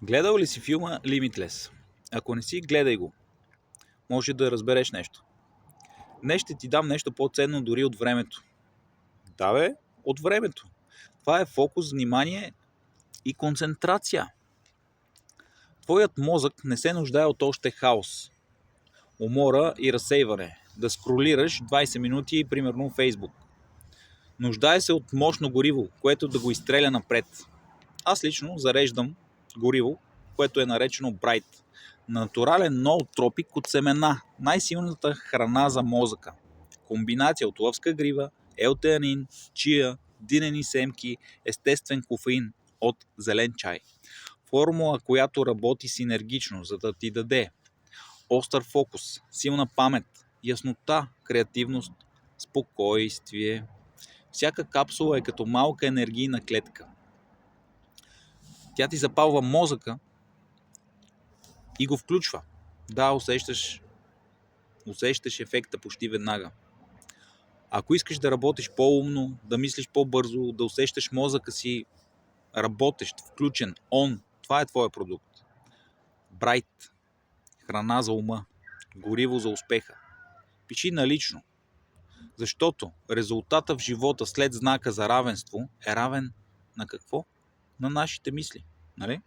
Гледал ли си филма Limitless? Ако не си, гледай го. Може да разбереш нещо. Днес ще ти дам нещо по-ценно дори от времето. Да бе, от времето. Това е фокус, внимание и концентрация. Твоят мозък не се нуждае от още хаос, умора и разсейване. Да скролираш 20 минути, примерно в Фейсбук. Нуждае се от мощно гориво, което да го изстреля напред. Аз лично зареждам гориво, което е наречено Bright. Натурален ноотропик от семена. Най-силната храна за мозъка. Комбинация от лъвска грива, елтеанин, чия, динени семки, естествен кофеин от зелен чай. Формула, която работи синергично, за да ти даде остър фокус, силна памет, яснота, креативност, спокойствие. Всяка капсула е като малка енергийна клетка. Тя ти запалва мозъка и го включва. Да, усещаш ефекта почти веднага. Ако искаш да работиш по-умно, да мислиш по-бързо, да усещаш мозъка си работещ, включен, това е твоя продукт. Bright. Храна за ума. Гориво за успеха. Пиши налично. Защото резултата в живота след знака за равенство е равен на какво? На нашите мисли. Нали?